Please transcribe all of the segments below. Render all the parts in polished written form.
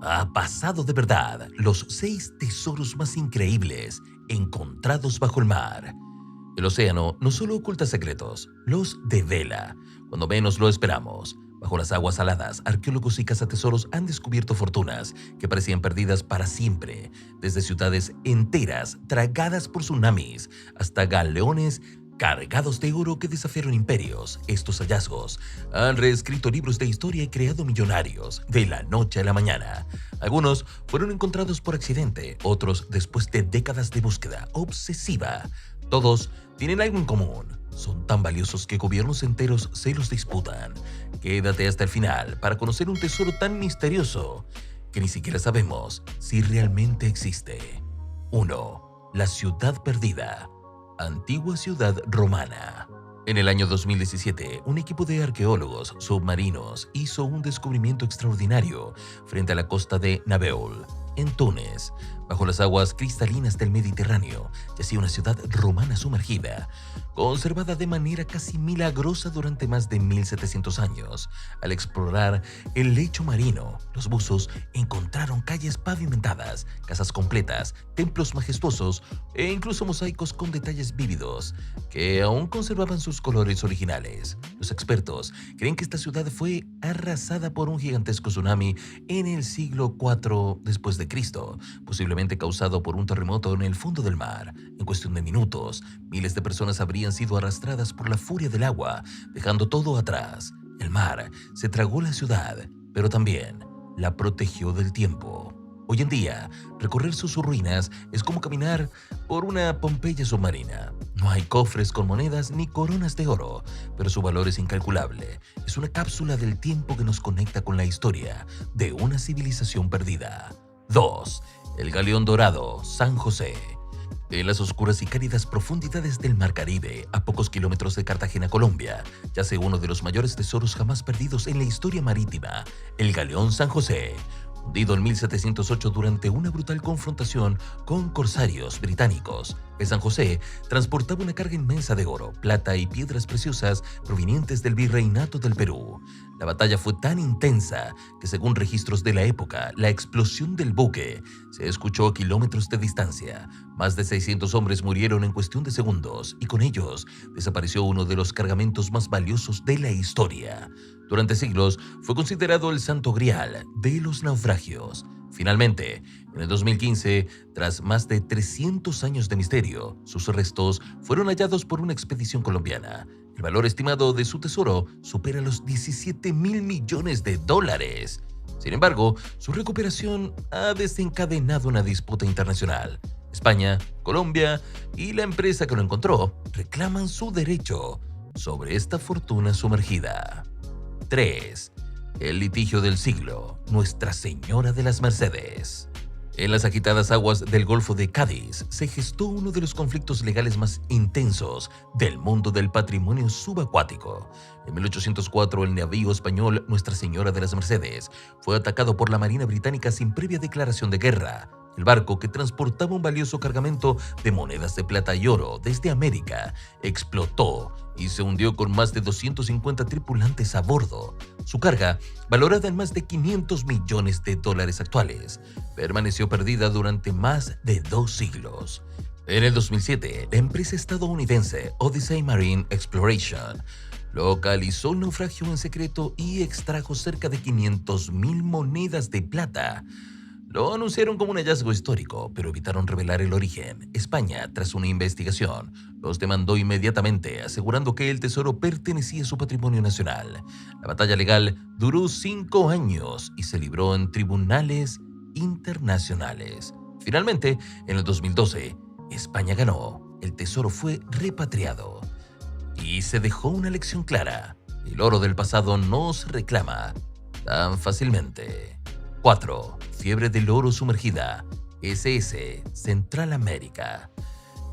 Ha pasado de verdad los 6 tesoros más increíbles encontrados bajo el mar. El océano no solo oculta secretos, los devela cuando menos lo esperamos. Bajo las aguas saladas, arqueólogos y cazatesoros han descubierto fortunas que parecían perdidas para siempre, desde ciudades enteras tragadas por tsunamis hasta galeones cargados de oro que desafiaron imperios. Estos hallazgos han reescrito libros de historia y creado millonarios de la noche a la mañana. Algunos fueron encontrados por accidente, otros después de décadas de búsqueda obsesiva. Todos tienen algo en común. Son tan valiosos que gobiernos enteros se los disputan. Quédate hasta el final para conocer un tesoro tan misterioso que ni siquiera sabemos si realmente existe. 1. La ciudad perdida. Antigua ciudad romana. En el año 2017, un equipo de arqueólogos submarinos hizo un descubrimiento extraordinario frente a la costa de Nabeul, en Túnez. Bajo las aguas cristalinas del Mediterráneo yacía una ciudad romana sumergida, conservada de manera casi milagrosa durante más de 1700 años. Al explorar el lecho marino, los buzos encontraron calles pavimentadas, casas completas, templos majestuosos e incluso mosaicos con detalles vívidos que aún conservaban sus colores originales. Los expertos creen que esta ciudad fue arrasada por un gigantesco tsunami en el siglo IV después de Cristo, posiblemente causado por un terremoto en el fondo del mar. En cuestión de minutos, miles de personas habrían sido arrastradas por la furia del agua, dejando todo atrás. El mar se tragó la ciudad, pero también la protegió del tiempo. Hoy en día, recorrer sus ruinas es como caminar por una Pompeya submarina. No hay cofres con monedas ni coronas de oro, pero su valor es incalculable. Es una cápsula del tiempo que nos conecta con la historia de una civilización perdida. 2. El galeón dorado, San José. En las oscuras y cálidas profundidades del Mar Caribe, a pocos kilómetros de Cartagena, Colombia, yace uno de los mayores tesoros jamás perdidos en la historia marítima, el galeón San José. Hundido en 1708 durante una brutal confrontación con corsarios británicos, el San José transportaba una carga inmensa de oro, plata y piedras preciosas provenientes del virreinato del Perú. La batalla fue tan intensa que, según registros de la época, la explosión del buque se escuchó a kilómetros de distancia. Más de 600 hombres murieron en cuestión de segundos y con ellos desapareció uno de los cargamentos más valiosos de la historia. Durante siglos fue considerado el santo grial de los naufragios. Finalmente, en el 2015, tras más de 300 años de misterio, sus restos fueron hallados por una expedición colombiana. El valor estimado de su tesoro supera los 17.000 millones de dólares. Sin embargo, su recuperación ha desencadenado una disputa internacional. España, Colombia y la empresa que lo encontró reclaman su derecho sobre esta fortuna sumergida. 3. El litigio del siglo, Nuestra Señora de las Mercedes. En las agitadas aguas del Golfo de Cádiz se gestó uno de los conflictos legales más intensos del mundo del patrimonio subacuático. En 1804, el navío español Nuestra Señora de las Mercedes fue atacado por la Marina Británica sin previa declaración de guerra. El barco, que transportaba un valioso cargamento de monedas de plata y oro desde América, explotó y se hundió con más de 250 tripulantes a bordo. Su carga, valorada en más de 500 millones de dólares actuales, permaneció perdida durante más de 2 siglos. En el 2007, la empresa estadounidense Odyssey Marine Exploration localizó el naufragio en secreto y extrajo cerca de 500.000 monedas de plata. Lo anunciaron como un hallazgo histórico, pero evitaron revelar el origen. España, tras una investigación, los demandó inmediatamente, asegurando que el tesoro pertenecía a su patrimonio nacional. La batalla legal duró 5 años y se libró en tribunales internacionales. Finalmente, en el 2012, España ganó. El tesoro fue repatriado. Y se dejó una lección clara: el oro del pasado no se reclama tan fácilmente. 4. Fiebre del oro sumergida, SS, Central América.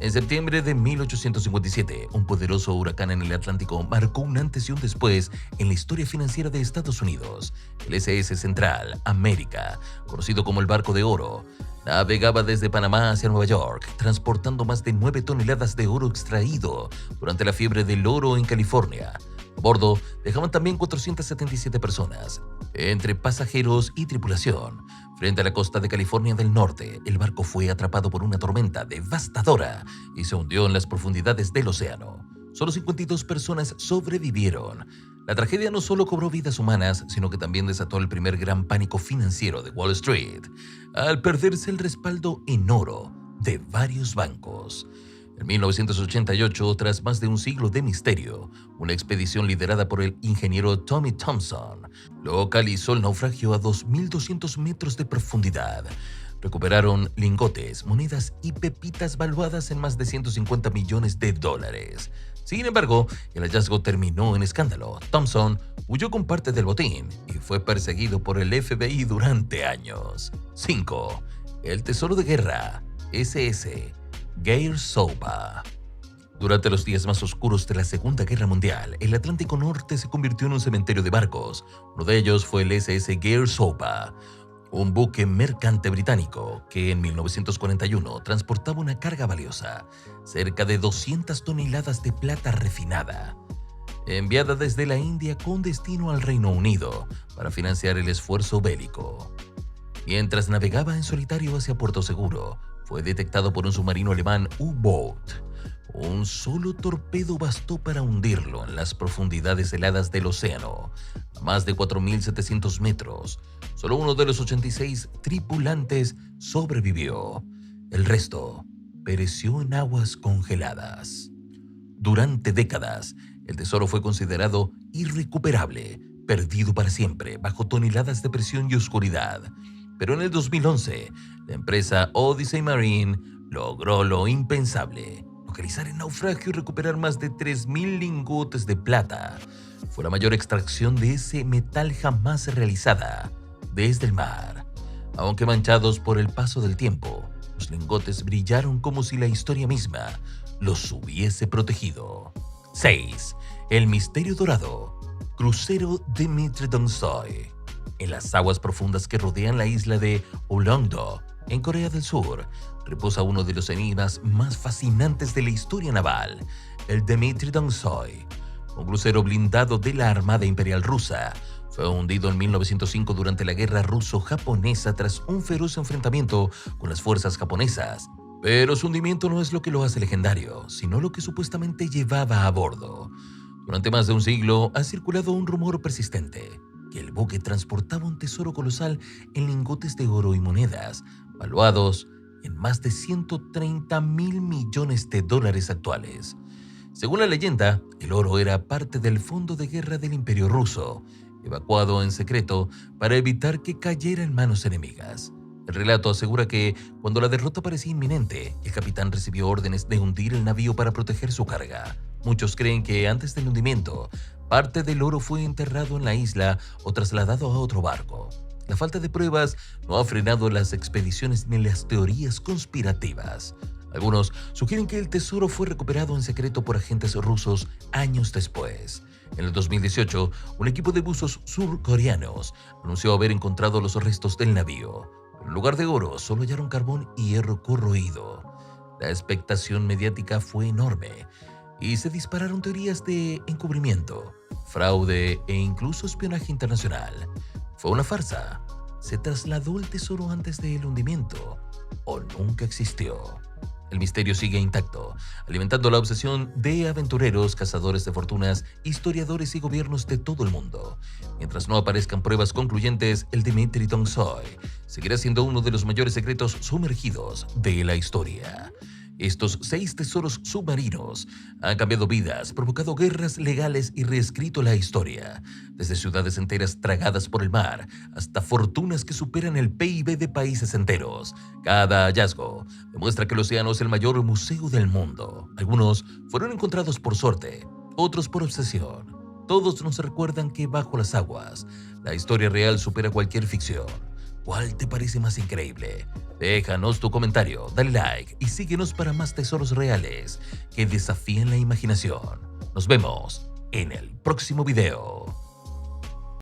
En septiembre de 1857, un poderoso huracán en el Atlántico marcó un antes y un después en la historia financiera de Estados Unidos. El SS Central América, conocido como el Barco de Oro, navegaba desde Panamá hacia Nueva York, transportando más de 9 toneladas de oro extraído durante la fiebre del oro en California. A bordo dejaban también 477 personas, entre pasajeros y tripulación. Frente a la costa de California del Norte, el barco fue atrapado por una tormenta devastadora y se hundió en las profundidades del océano. Solo 52 personas sobrevivieron. La tragedia no solo cobró vidas humanas, sino que también desató el primer gran pánico financiero de Wall Street, al perderse el respaldo en oro de varios bancos. En 1988, tras más de un siglo de misterio, una expedición liderada por el ingeniero Tommy Thompson localizó el naufragio a 2.200 metros de profundidad. Recuperaron lingotes, monedas y pepitas valuadas en más de 150 millones de dólares. Sin embargo, el hallazgo terminó en escándalo. Thompson huyó con parte del botín y fue perseguido por el FBI durante años. 5. El tesoro de guerra, SS Gear Soba. Durante los días más oscuros de la Segunda Guerra Mundial, el Atlántico Norte se convirtió en un cementerio de barcos. Uno de ellos fue el SS Gear Soba, un buque mercante británico que en 1941 transportaba una carga valiosa, cerca de 200 toneladas de plata refinada, enviada desde la India con destino al Reino Unido para financiar el esfuerzo bélico. Mientras navegaba en solitario hacia Puerto Seguro, fue detectado por un submarino alemán U-Boat. Un solo torpedo bastó para hundirlo en las profundidades heladas del océano, a más de 4.700 metros. Solo uno de los 86 tripulantes sobrevivió. El resto pereció en aguas congeladas. Durante décadas, el tesoro fue considerado irrecuperable, perdido para siempre bajo toneladas de presión y oscuridad. Pero en el 2011, la empresa Odyssey Marine logró lo impensable: localizar el naufragio y recuperar más de 3.000 lingotes de plata. Fue la mayor extracción de ese metal jamás realizada desde el mar. Aunque manchados por el paso del tiempo, los lingotes brillaron como si la historia misma los hubiese protegido. 6. El misterio dorado. Crucero Dmitry Donskoy. En las aguas profundas que rodean la isla de Ulleungdo, en Corea del Sur, reposa uno de los enigmas más fascinantes de la historia naval, el Dmitry Donskoy. Un crucero blindado de la Armada Imperial Rusa fue hundido en 1905 durante la Guerra Ruso-Japonesa tras un feroz enfrentamiento con las fuerzas japonesas. Pero su hundimiento no es lo que lo hace legendario, sino lo que supuestamente llevaba a bordo. Durante más de un siglo ha circulado un rumor persistente: que el buque transportaba un tesoro colosal en lingotes de oro y monedas, valuados en más de 130.000 millones de dólares actuales. Según la leyenda, el oro era parte del fondo de guerra del Imperio Ruso, evacuado en secreto para evitar que cayera en manos enemigas. El relato asegura que, cuando la derrota parecía inminente, el capitán recibió órdenes de hundir el navío para proteger su carga. Muchos creen que antes del hundimiento, parte del oro fue enterrado en la isla o trasladado a otro barco. La falta de pruebas no ha frenado las expediciones ni las teorías conspirativas. Algunos sugieren que el tesoro fue recuperado en secreto por agentes rusos años después. En el 2018, un equipo de buzos surcoreanos anunció haber encontrado los restos del navío. Pero en lugar de oro, solo hallaron carbón y hierro corroído. La expectación mediática fue enorme y se dispararon teorías de encubrimiento, fraude e incluso espionaje internacional. ¿Fue una farsa? ¿Se trasladó el tesoro antes del hundimiento? ¿O nunca existió? El misterio sigue intacto, alimentando la obsesión de aventureros, cazadores de fortunas, historiadores y gobiernos de todo el mundo. Mientras no aparezcan pruebas concluyentes, el Dmitry Donskoy seguirá siendo uno de los mayores secretos sumergidos de la historia. Estos 6 tesoros submarinos han cambiado vidas, provocado guerras legales y reescrito la historia, desde ciudades enteras tragadas por el mar hasta fortunas que superan el PIB de países enteros. Cada hallazgo demuestra que el océano es el mayor museo del mundo. Algunos fueron encontrados por suerte, otros por obsesión. Todos nos recuerdan que bajo las aguas, la historia real supera cualquier ficción. ¿Cuál te parece más increíble? Déjanos tu comentario, dale like y síguenos para más tesoros reales que desafíen la imaginación. Nos vemos en el próximo video.